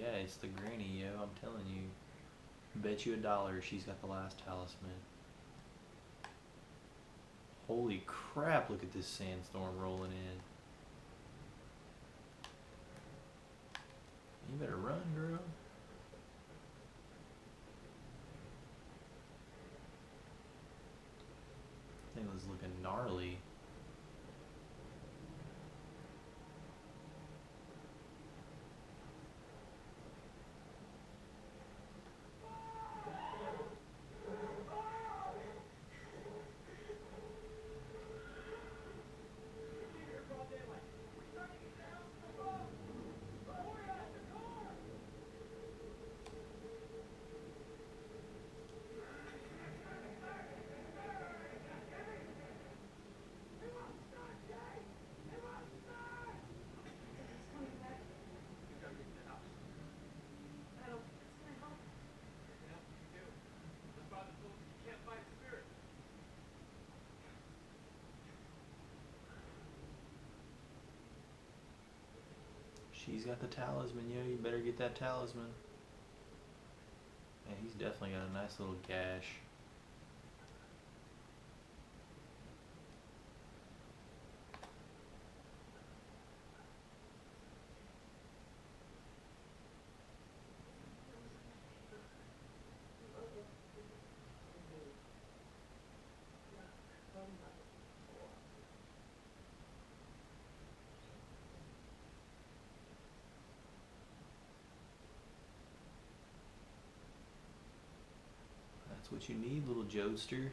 yeah, it's the granny, yo. I'm telling you. Bet you $1 she's got the last talisman. Holy crap, look at this sandstorm rolling in. You better run, girl. Thing was looking gnarly. She's got the talisman, yo. You better get that talisman. Man, he's definitely got a nice little gash. That's what you need, little Jodester.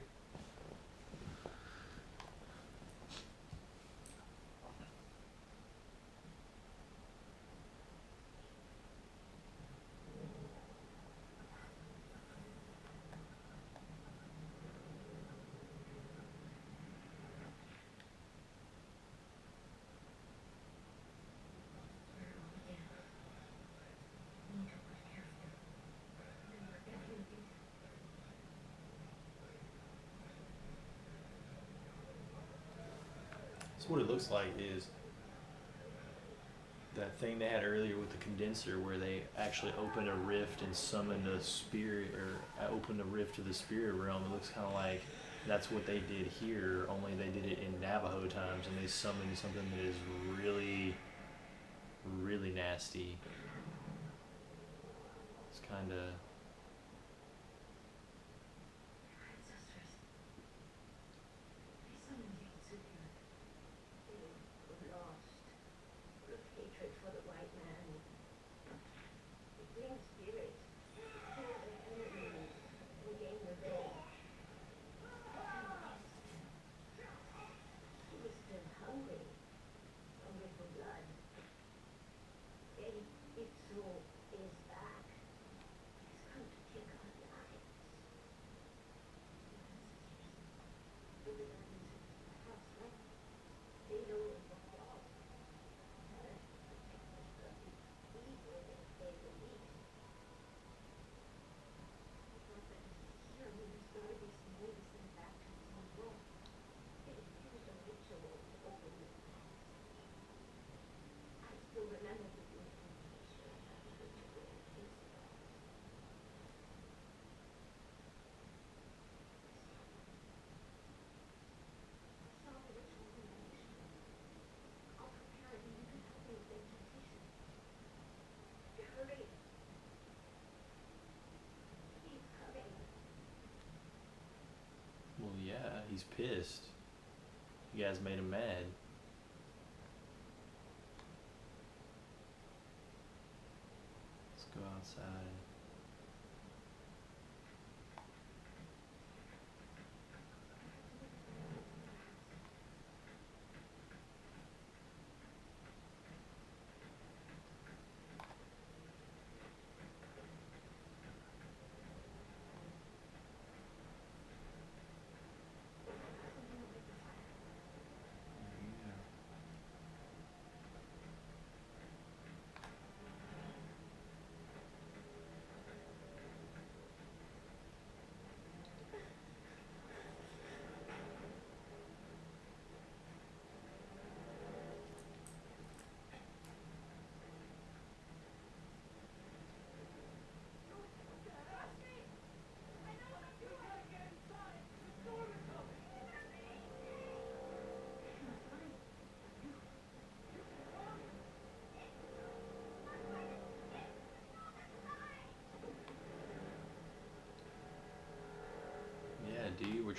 So what it looks like is that thing they had earlier with the condenser where they actually opened a rift and summoned a spirit, or opened a rift to the spirit realm. It looks kind of like that's what they did here, only they did it in Navajo times, and they summoned something that is really, really nasty. It's kind of... Well, yeah, he's pissed. You guys made him mad. Let's go outside.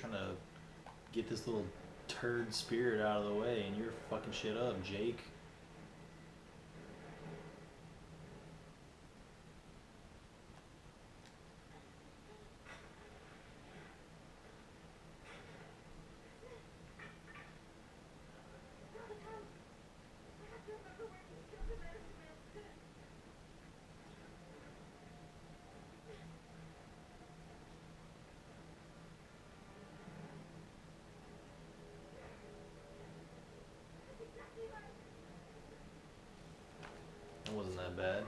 trying to get this little turd spirit out of the way, and you're fucking shit up, Jake. It wasn't that bad.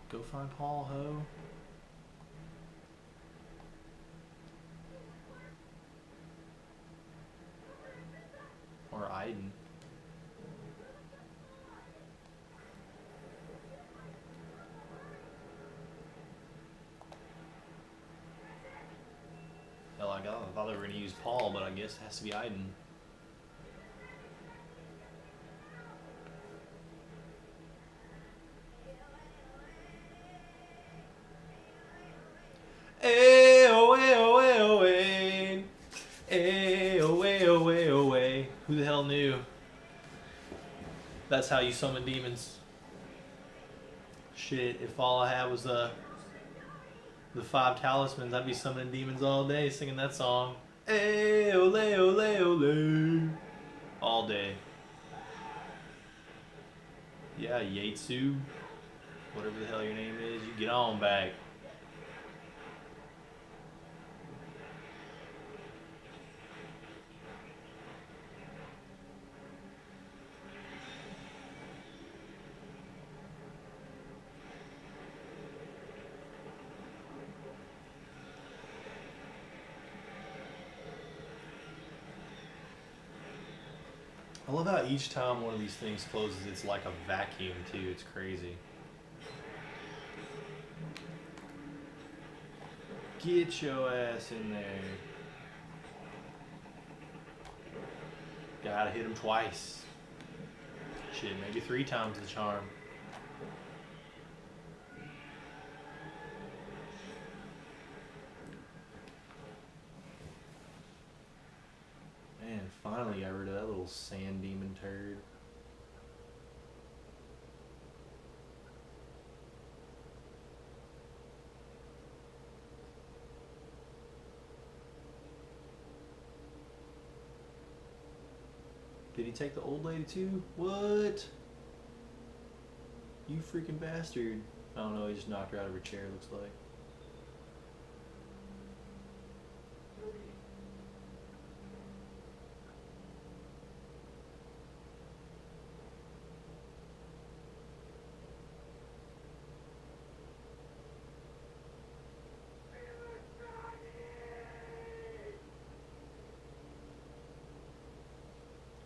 Go find Paul, ho. Or Aiden. Hell, I thought they were going to use Paul, but I guess it has to be Aiden. Who the hell knew? That's how you summon demons. Shit, if all I had was the 5 talismans, I'd be summoning demons all day, singing that song. Ole, ole, ole. All day. Yeah, Yaitsu. Whatever the hell your name is, you get on back. I love how each time one of these things closes, it's like a vacuum too. It's crazy. Get your ass in there. Gotta hit him twice. Shit, maybe 3 times the charm. Man, finally got rid of that little sand demon turd. Did he take the old lady too? What? You freaking bastard. I don't know, he just knocked her out of her chair, looks like.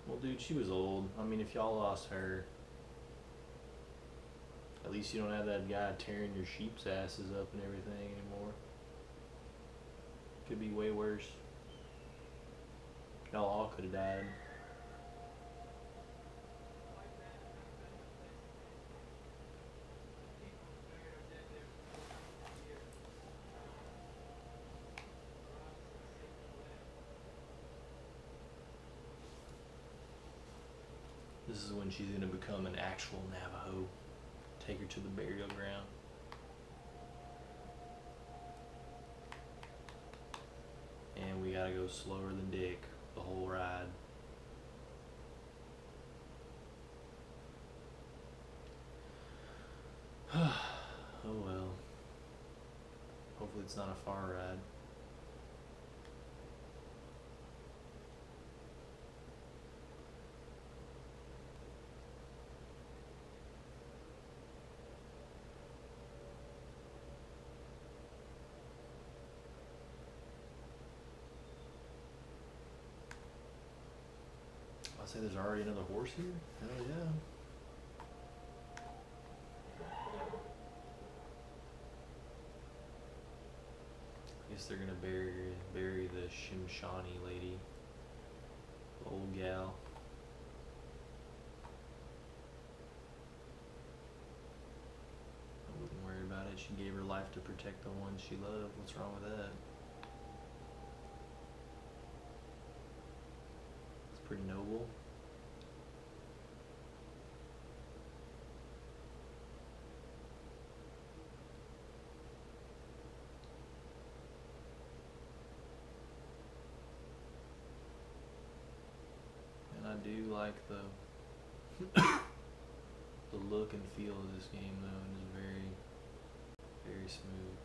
Well, dude, she was old. I mean, if y'all lost her, at least you don't have that guy tearing your sheep's asses up and everything anymore. Could be way worse. Y'all all could have died. This is when she's going to become an actual Navajo. Take her to the burial ground. And we gotta go slower than Dick the whole ride. Oh well. Hopefully it's not a far ride. say there's already another horse here? Hell yeah. I guess they're gonna bury the Shimshani lady. The old gal. I wouldn't worry about it. She gave her life to protect the one she loved. What's wrong with that? It's pretty noble. And I do like the look and feel of this game though, and it's very smooth.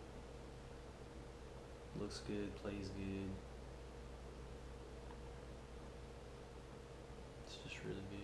Looks good, plays good. It's just really good.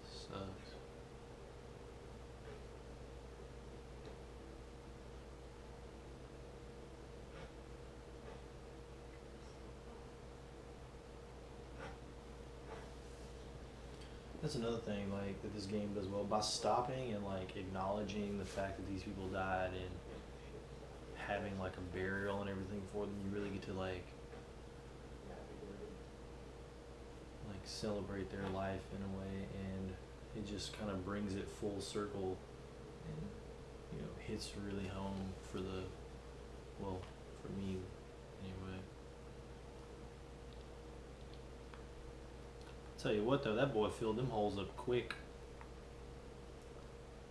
Sucks. That's another thing, like, that this game does well. By stopping and, like, acknowledging the fact that these people died and having, like, a burial and everything for them, you really get to, like celebrate their life in a way, and it just kind of brings it full circle and, you know, hits really home for the, well, for me anyway. Tell you what though, that boy filled them holes up quick.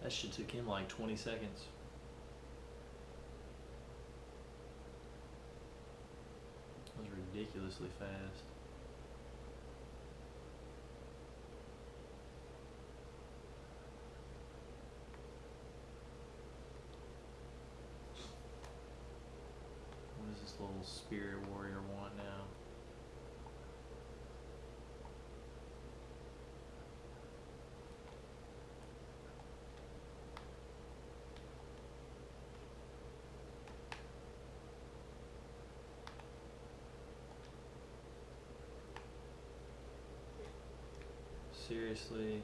That shit took him like 20 seconds. That was ridiculously fast. What does this little spirit warrior want now? Seriously?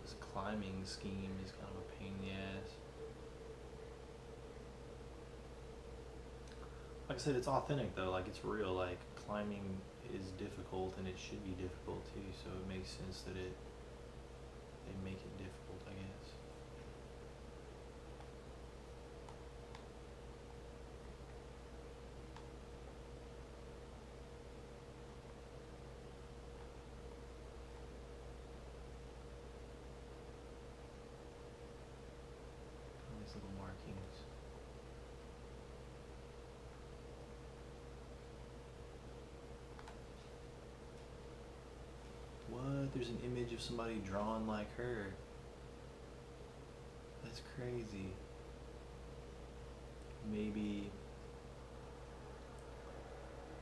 This climbing scheme is kind of a pain in the ass. Like I said, it's authentic though, like it's real, like climbing is difficult and it should be difficult too, so it makes sense that they make it difficult, I guess. These little markings. What? There's an image of somebody drawn like her. That's crazy. Maybe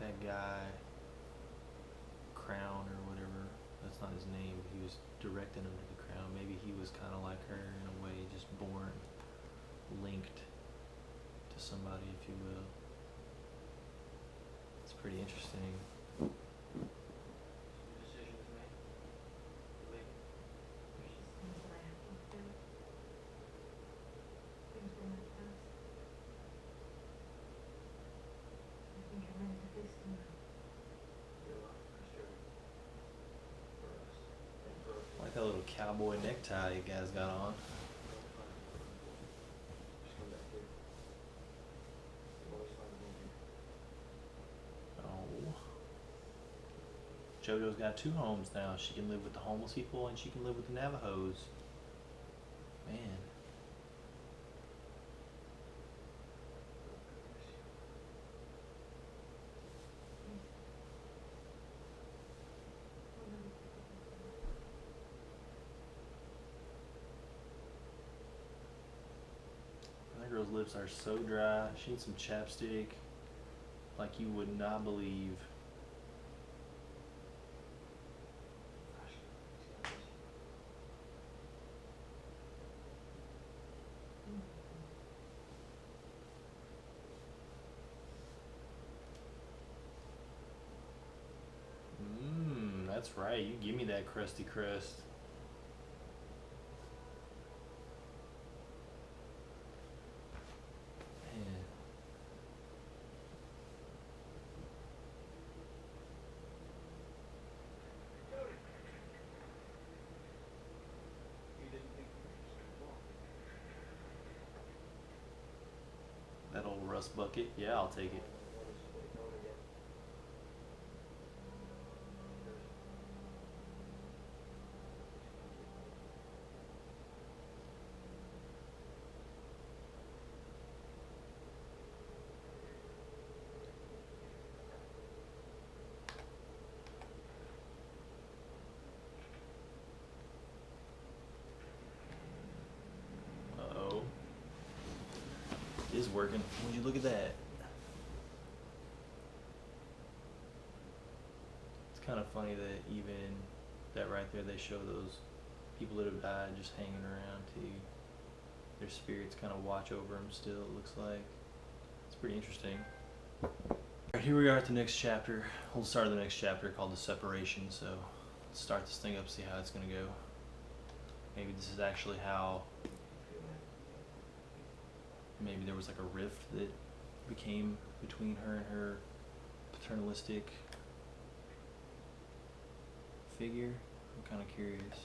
that guy, Crown or whatever, that's not his name, but he was directing him to the crown. Maybe he was kind of like her in a way, just born linked to somebody, if you will. It's pretty interesting. I like that little cowboy necktie you guys got on. JoJo's got 2 homes now. She can live with the homeless people and she can live with the Navajos. Man. That girl's lips are so dry. She needs some chapstick like you would not believe. That's right. You give me that crusty crust. Man. That old rust bucket. Yeah, I'll take it. Uh-oh. It is working. Would you look at that? It's kind of funny that even that right there, they show those people that have died just hanging around too. Their spirits kind of watch over them still, it looks like. It's pretty interesting. Alright, here we are at the next chapter. We'll start the next chapter called The Separation, so let's start this thing up, see how it's going to go. Maybe this is actually how... Maybe there was like a rift that became between her and her paternalistic figure. I'm kind of curious.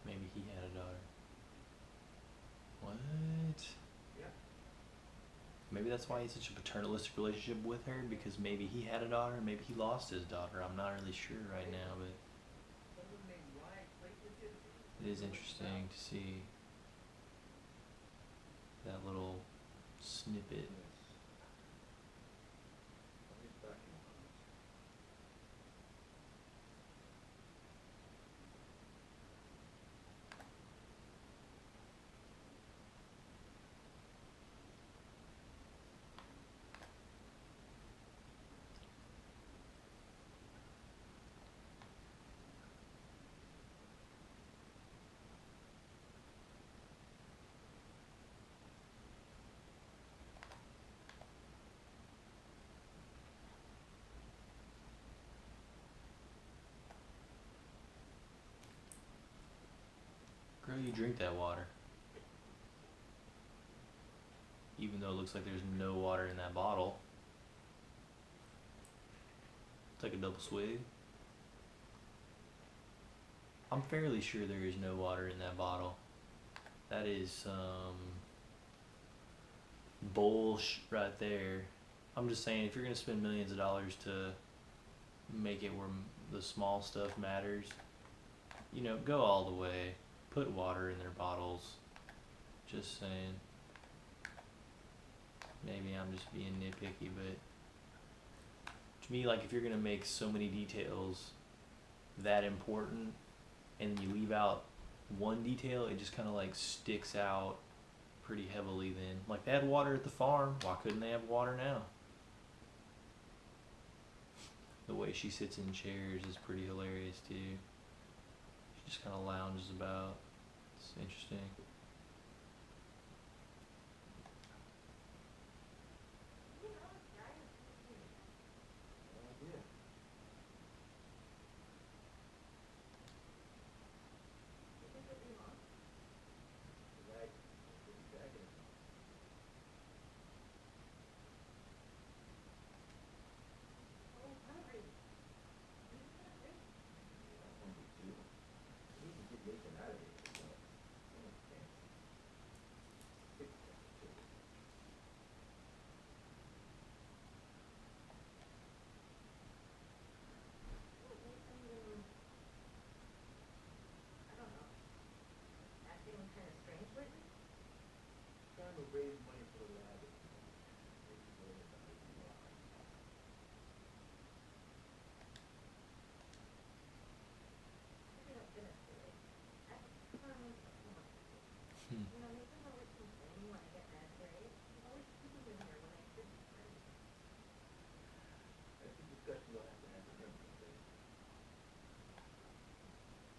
Maybe he had a daughter. What? Maybe that's why he's such a paternalistic relationship with her, because maybe he had a daughter, maybe he lost his daughter. I'm not really sure right now, but it is interesting to see that little snippet. Girl, you drink that water. Even though it looks like there's no water in that bottle. Take a double swig. I'm fairly sure there is no water in that bottle. That is some bullshit right there. I'm just saying, if you're gonna spend millions of dollars to make it where the small stuff matters, you know, go all the way. Put water in their bottles. Just saying. maybe I'm just being nitpicky, but to me, like if you're gonna make so many details that important and you leave out one detail, it just kind of like sticks out pretty heavily. Then, like they had water at the farm, why couldn't they have water now? The way she sits in chairs is pretty hilarious too. She just kind of lounges about. It's interesting. Hmm.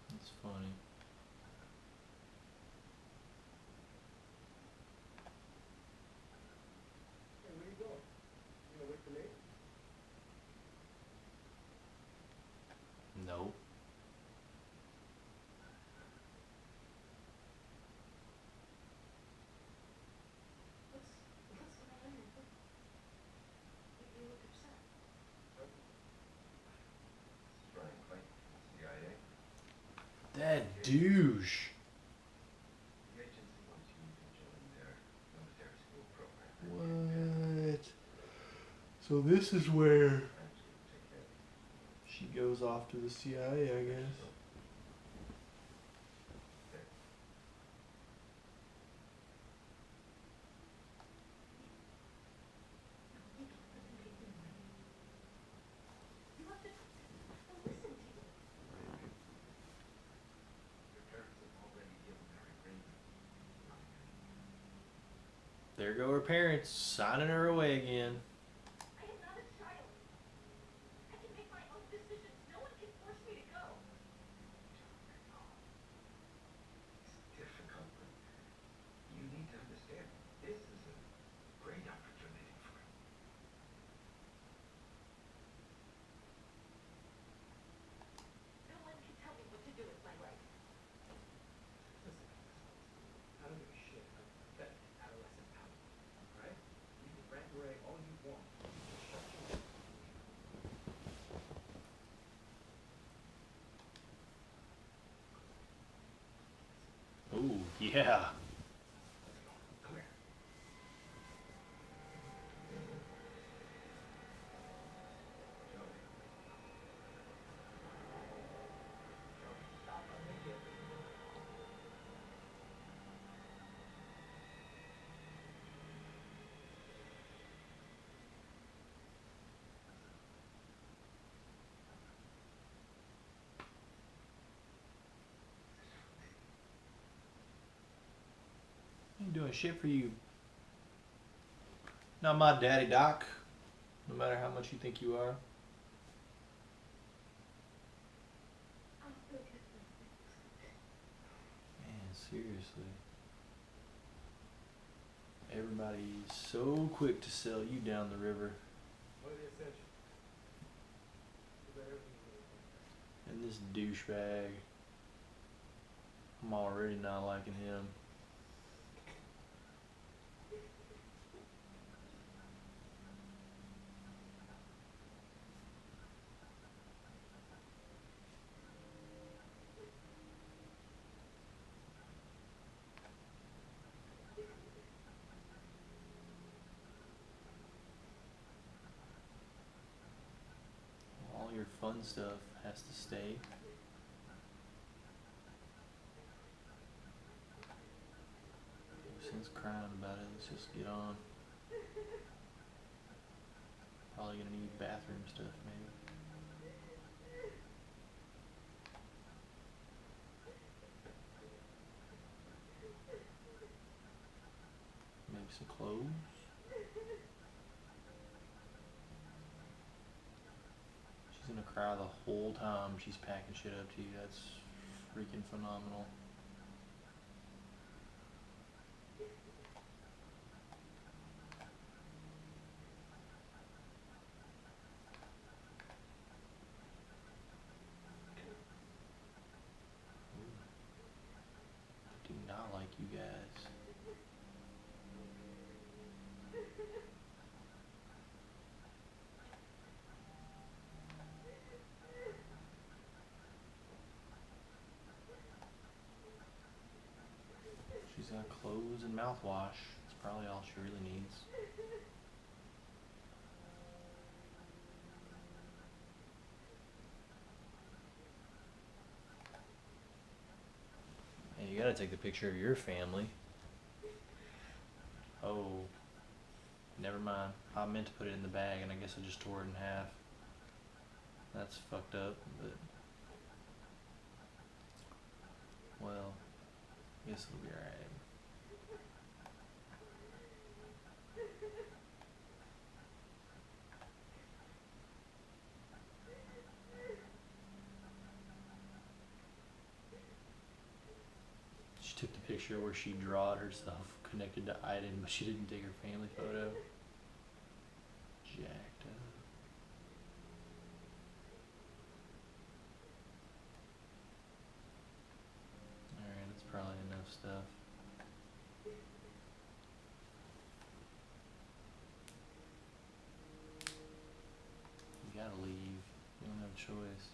That's funny. No. That douche. What? So this is where she goes off to the CIA, I guess. There go her parents signing her away again. Oh, yeah. Ain't doing shit for you. Not my daddy, Doc. No matter how much you think you are. Man, seriously. Everybody's so quick to sell you down the river. And this douchebag. I'm already not liking him. All your fun stuff has to stay. Since crying about it, let's just get on. Probably gonna need bathroom stuff, maybe. Maybe some clothes. She's gonna cry the whole time she's packing shit up to you. That's freaking phenomenal. I do not like you guys. She's got clothes and mouthwash. That's probably all she really needs. Hey, you gotta take the picture of your family. Oh, never mind. I meant to put it in the bag and I guess I just tore it in half. That's fucked up, but well, I guess it'll be alright. She took the picture where she drawed herself connected to Iden, but she didn't take her family photo. Jacked up. Alright, that's probably enough stuff. You gotta leave. You don't have a choice.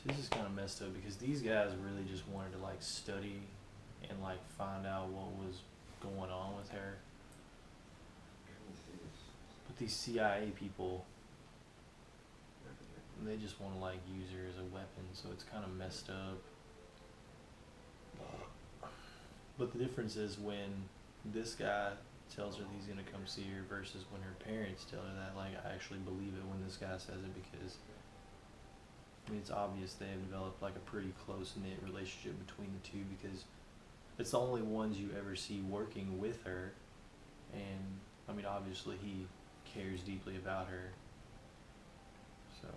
So this is kind of messed up because these guys really just wanted to like study and like find out what was going on with her. But these CIA people, they just want to like use her as a weapon, so it's kind of messed up. But the difference is when this guy tells her he's gonna come see her versus when her parents tell her that. Like, I actually believe it when this guy says it because I mean, it's obvious they have developed like a pretty close-knit relationship between the two because it's the only ones you ever see working with her. And I mean, obviously he cares deeply about her. So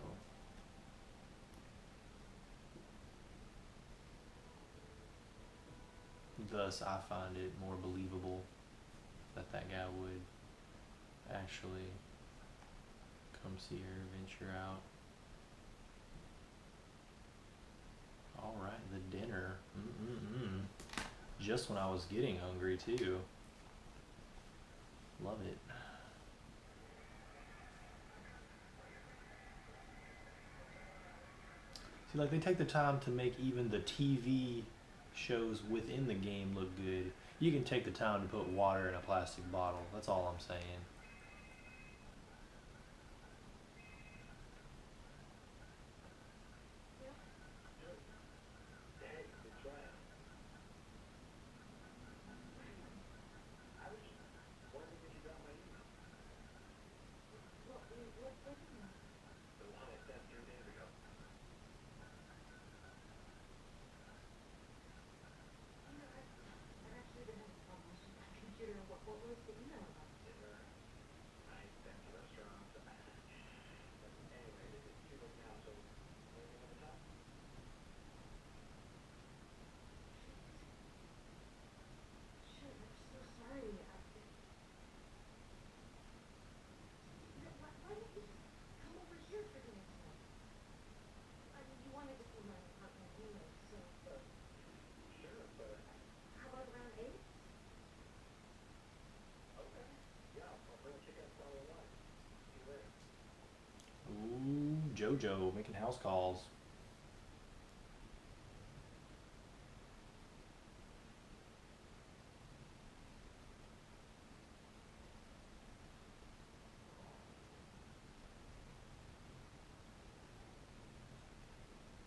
thus I find it more believable that that guy would actually come see her, venture out. Alright, the dinner. Just when I was getting hungry too. Love it. See, like, they take the time to make even the TV shows within the game look good. You can take the time to put water in a plastic bottle. That's all I'm saying. Ooh, JoJo making house calls.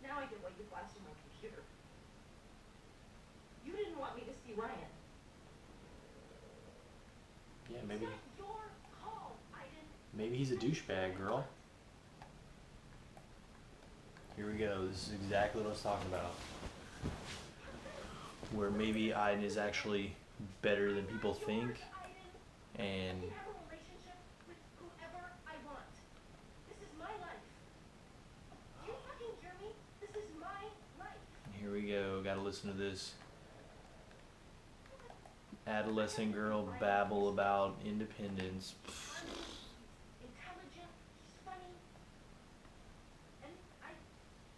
Now I get what you flashed on my computer. You didn't want me to see Ryan. Yeah, It's maybe not your call, Aiden. maybe he's a douchebag, girl. Here we go. This is exactly what I was talking about. Where maybe Aiden is actually better than people think, and I can have a relationship with whoever I want. This is my life. Do you fucking hear me? This is my life. here we go. Got to listen to this adolescent girl babble about independence. He's intelligent, he's funny, and I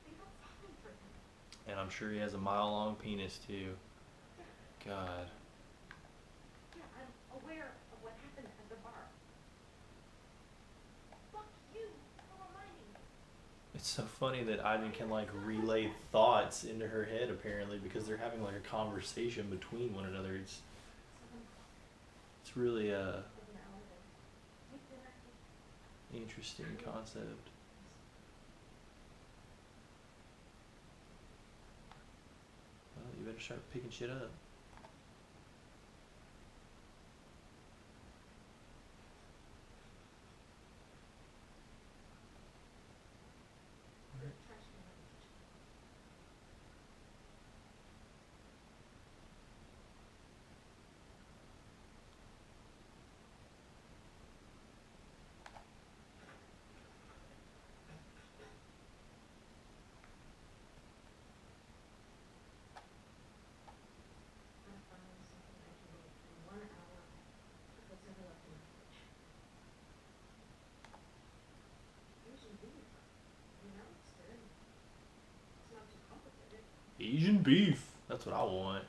think I'm falling for him. And I'm sure he has a mile-long penis too. God. Yeah, I'm aware of what happened at the bar. Fuck you for reminding me. It's so funny that Aiden can like relay thoughts into her head apparently because they're having like a conversation between one another. It's really a interesting concept. Well, you better start picking shit up. Asian beef. That's what I want.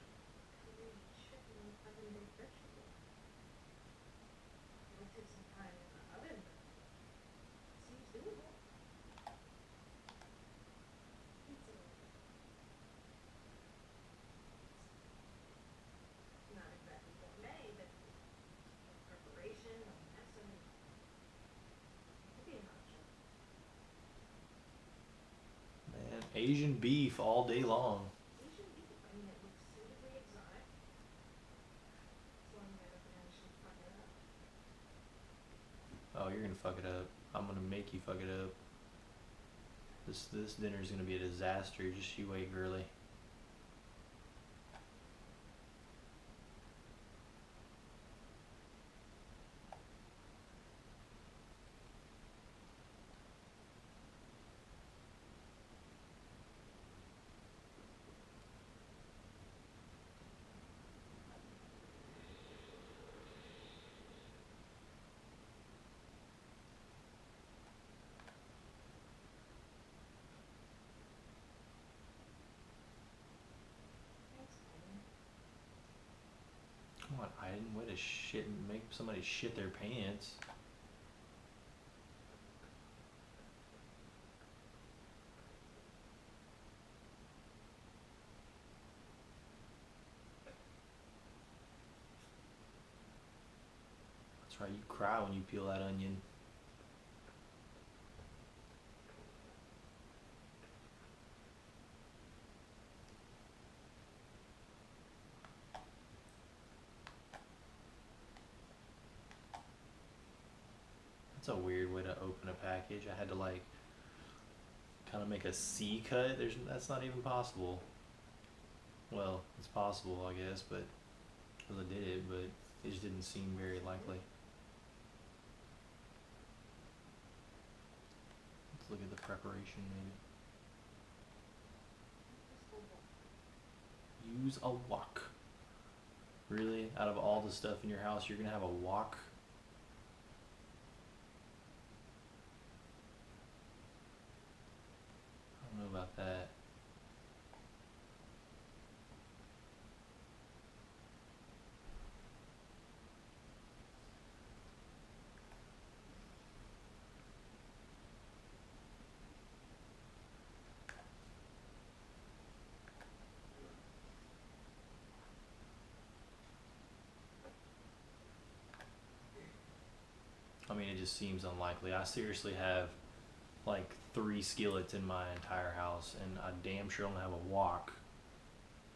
Man, Asian beef all day long. Oh, you're gonna fuck it up. I'm gonna make you fuck it up. This dinner's gonna be a disaster. Just you wait, girly. Come on, Aiden. Way to shit and make somebody shit their pants. That's right, you cry when you peel that onion. That's a weird way to open a package. I had to like kind of make a C cut. That's not even possible. Well, it's possible, I guess, but because I did it, but it just didn't seem very likely. Let's look at the preparation, maybe. Use a wok. Really? Out of all the stuff in your house, you're gonna have a wok? I don't know about that. just seems unlikely. I seriously have like 3 skillets in my entire house, and I damn sure don't have a wok.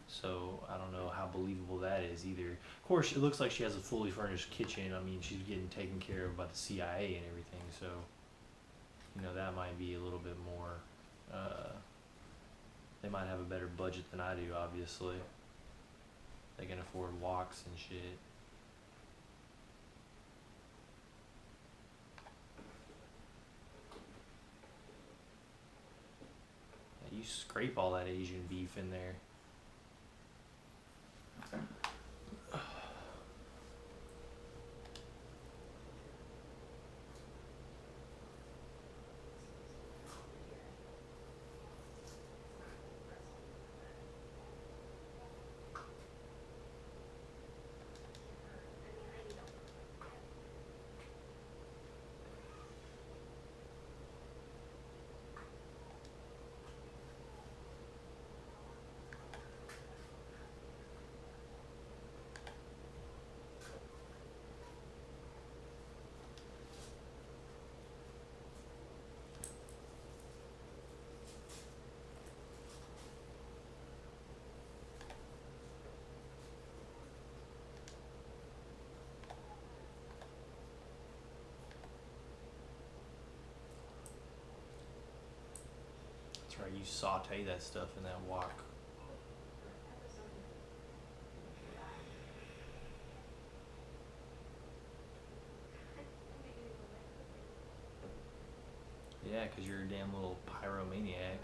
So I don't know how believable that is either. Of course, it looks like she has a fully furnished kitchen. I mean, she's getting taken care of by the CIA and everything. So, that might be a little bit more. They might have a better budget than I do, obviously. They can afford woks and shit. Yeah, you scrape all that Asian beef in there. That's right, you saute that stuff in that wok. Yeah, 'cause you're a damn little pyromaniac.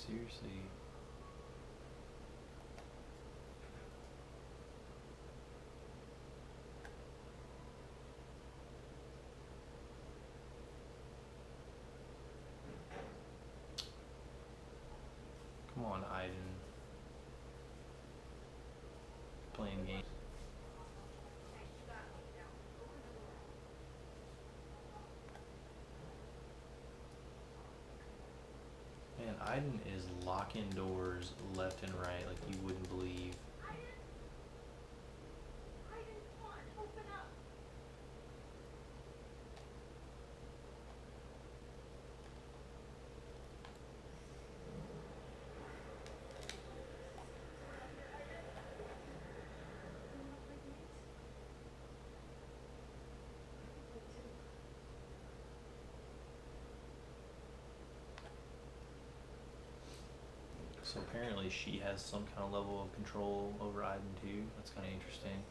Seriously. Come on, Aiden. Playing games. Man, Aiden is locking doors left and right like you wouldn't believe. I didn't want to open up. So apparently she has some kind of level of control over Aiden too. That's kind of interesting.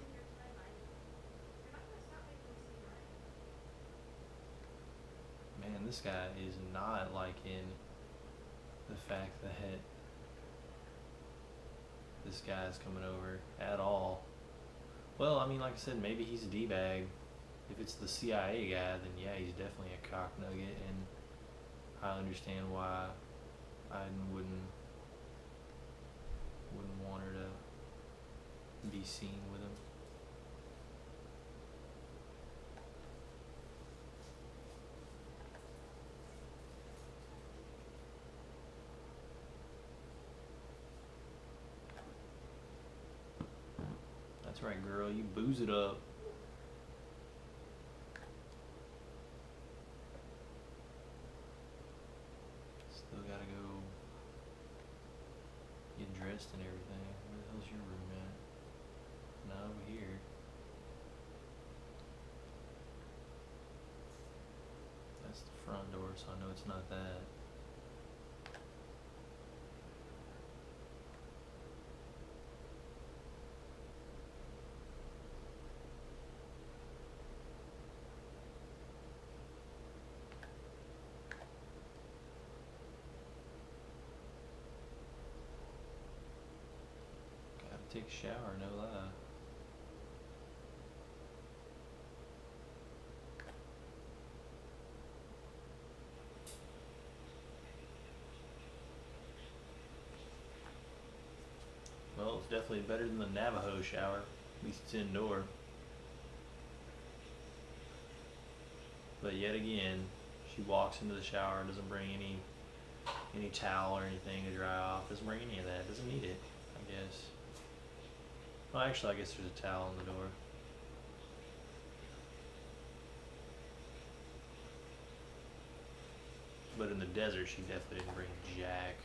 Man, this guy is not liking the fact that this guy's coming over at all. Well, I mean, like I said, maybe he's a D-bag. If it's the CIA guy, then yeah, he's definitely a cock nugget, and I understand why Aiden wouldn't want her to be seen with him. That's right, girl, you booze it up. Still gotta go get dressed and everything. Where the hell's your room at? Not over here. That's the front door, so I know it's not that. take a shower, no lie. Well, it's definitely better than the Navajo shower. At least it's indoor. But yet again, she walks into the shower and doesn't bring any towel or anything to dry off. Doesn't bring any of that. Doesn't need it, I guess. Well, actually, I guess there's a towel on the door. But in the desert, she definitely didn't bring jack.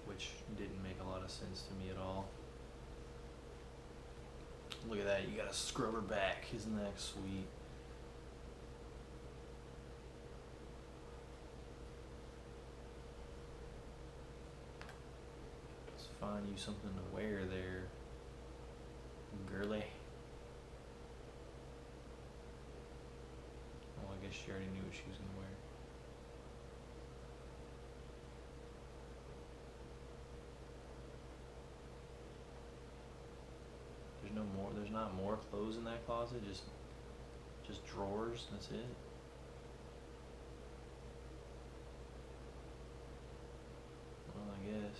Which didn't make a lot of sense to me at all. Look at that, you got a scrubber back. Isn't that sweet? Let's find you something to wear there, girly. Well, I guess she already knew what she was gonna wear. There's not more clothes in that closet, just drawers, that's it. Well, I guess.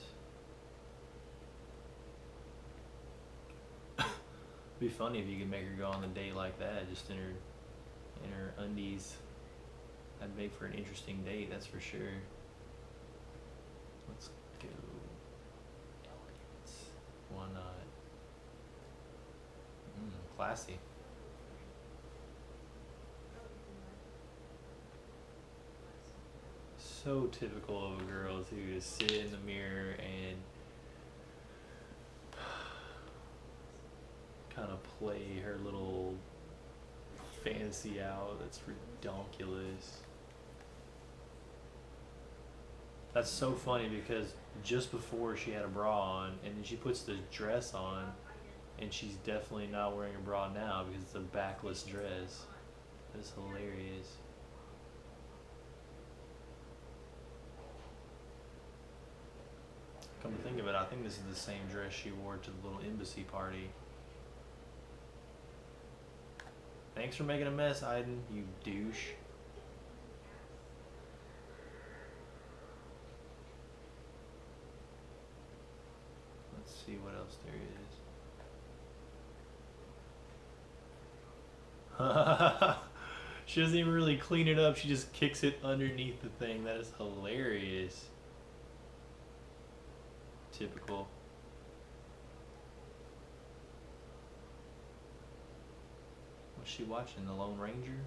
It'd be funny if you could make her go on a date like that, just in her undies. That'd make for an interesting date, that's for sure. Let's go. Elegance. Why not? Classy. So typical of a girl too, to sit in the mirror and kind of play her little fantasy out. That's ridiculous. That's so funny because just before she had a bra on, and then she puts the dress on, and she's definitely not wearing a bra now because it's a backless dress. That's hilarious. Come to think of it, I think this is the same dress she wore to the little embassy party. Thanks for making a mess, Aiden, you douche. Let's see what else there is. She doesn't even really clean it up, she just kicks it underneath the thing. That is hilarious. Typical. What's she watching? The Lone Ranger?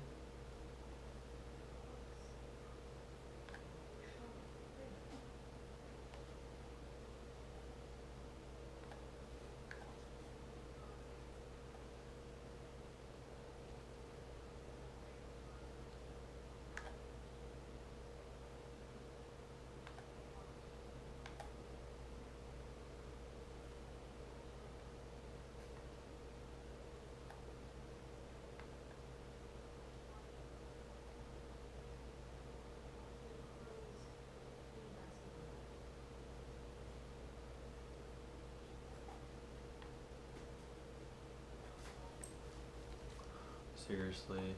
Seriously,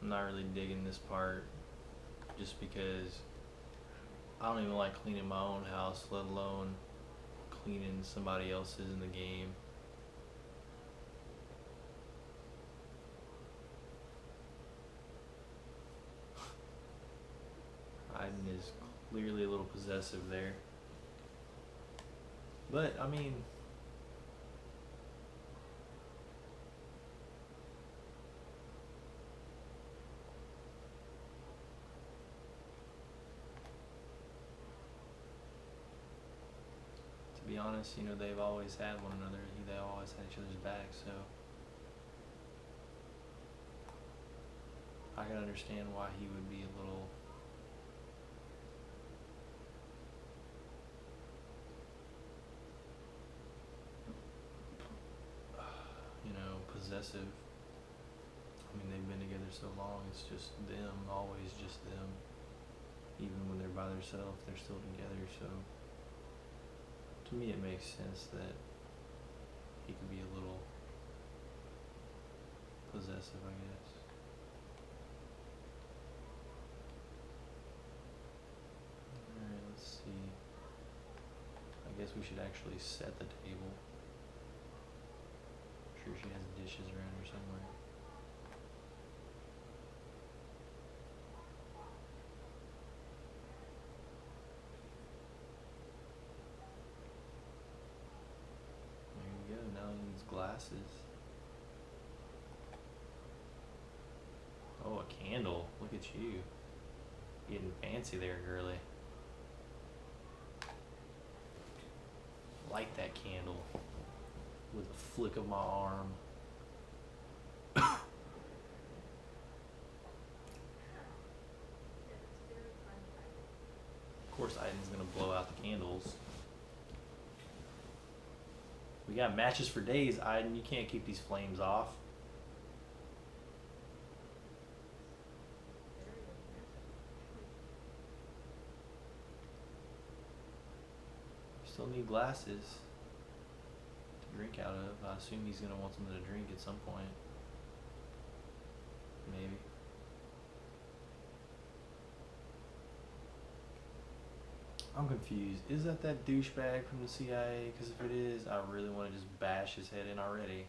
I'm not really digging this part just because I don't even like cleaning my own house, let alone cleaning somebody else's in the game. Aiden is clearly a little possessive there. But, I mean, to be honest, you know, they've always had one another. They always had each other's back, so I can understand why he would be a little, you know, possessive. I mean, they've been together so long, it's just them, always just them. even when they're by themselves, they're still together. So to me, it makes sense that he could be a little possessive, I guess. Alright, let's see. I guess we should actually set the table. I'm sure she has dishes around here somewhere. There you go, now he needs glasses. Oh, a candle. Look at you. Getting fancy there, girly. Light that candle with a flick of my arm. Of course, Aiden's gonna blow out the candles. We got matches for days, Aiden. You can't keep these flames off. Still need glasses to drink out of. I assume he's gonna want something to drink at some point. Maybe. I'm confused. Is that douchebag from the CIA? Because if it is, I really want to just bash his head in already.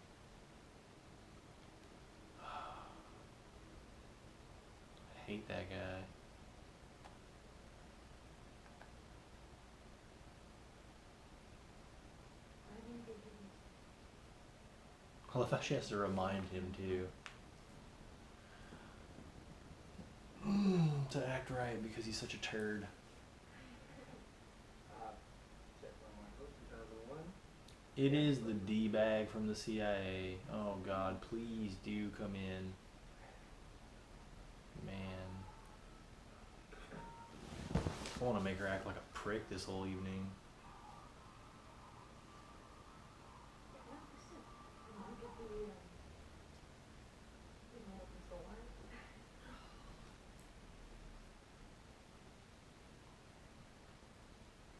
I hate that guy. I love how she has to remind him too. To act right because he's such a turd. It is the D-bag from the CIA. Oh God, please do come in. Man. I want to make her act like a prick this whole evening.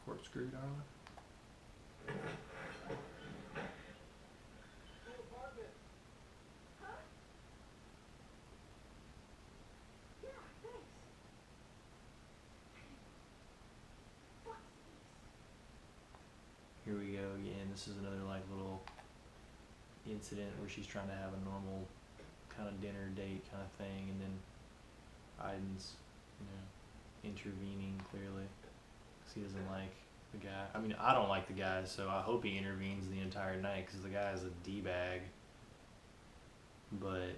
Corkscrew, darling. Here we go again. This is another like little incident where she's trying to have a normal kind of dinner date kind of thing, and then Aiden's, intervening clearly because he doesn't like the guy. I mean, I don't like the guy, so I hope he intervenes the entire night because the guy is a D-bag. But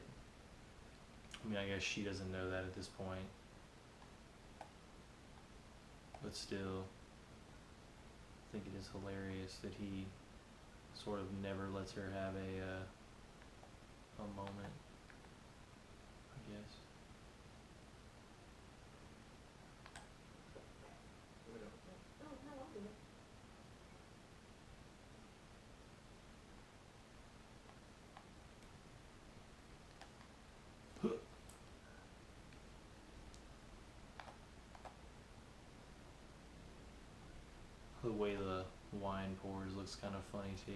I mean, I guess she doesn't know that at this point. But still, I think it is hilarious that he sort of never lets her have a moment, I guess. The way the wine pours looks kind of funny too.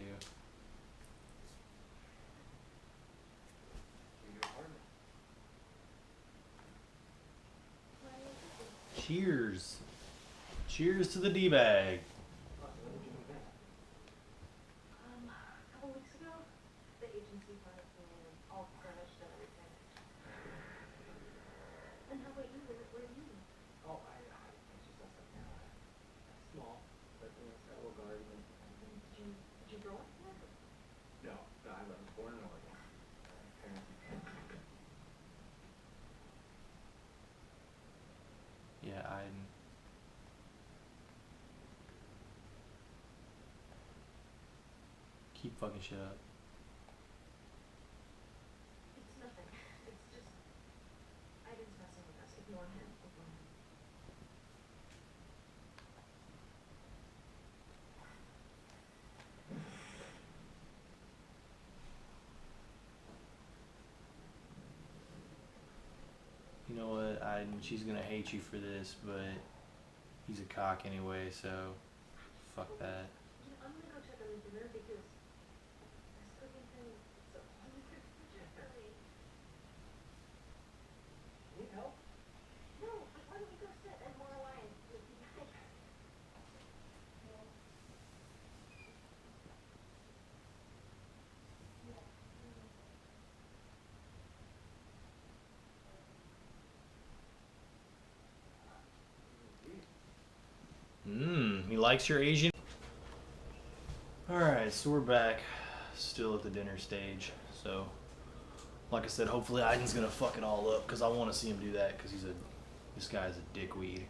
Cheers. Cheers to the D-bag. A couple weeks ago, the agency wanted me in all furnished and everything. And how about you? Where do you live? Oh, I just left up now. Small, but it's got a little garden and Did you grow up here? no, I was born in Oregon. Parents. Yeah, Aiden. Keep fucking shit up. It's nothing. It's just I didn't messing with us. Ignore him. Ignore him. You know what, Aiden? Aiden. She's gonna hate you for this, but he's a cock anyway, so fuck that. You know, I'm gonna go check on the dinner because this cooking thing is a whole new picture for me. Need help? No, but why don't we go sit and more wine with you guys? He likes your Asian. Alright, so we're back. Still at the dinner stage. So, like I said, hopefully Aiden's gonna fuck it all up because I want to see him do that because this guy's a dickweed.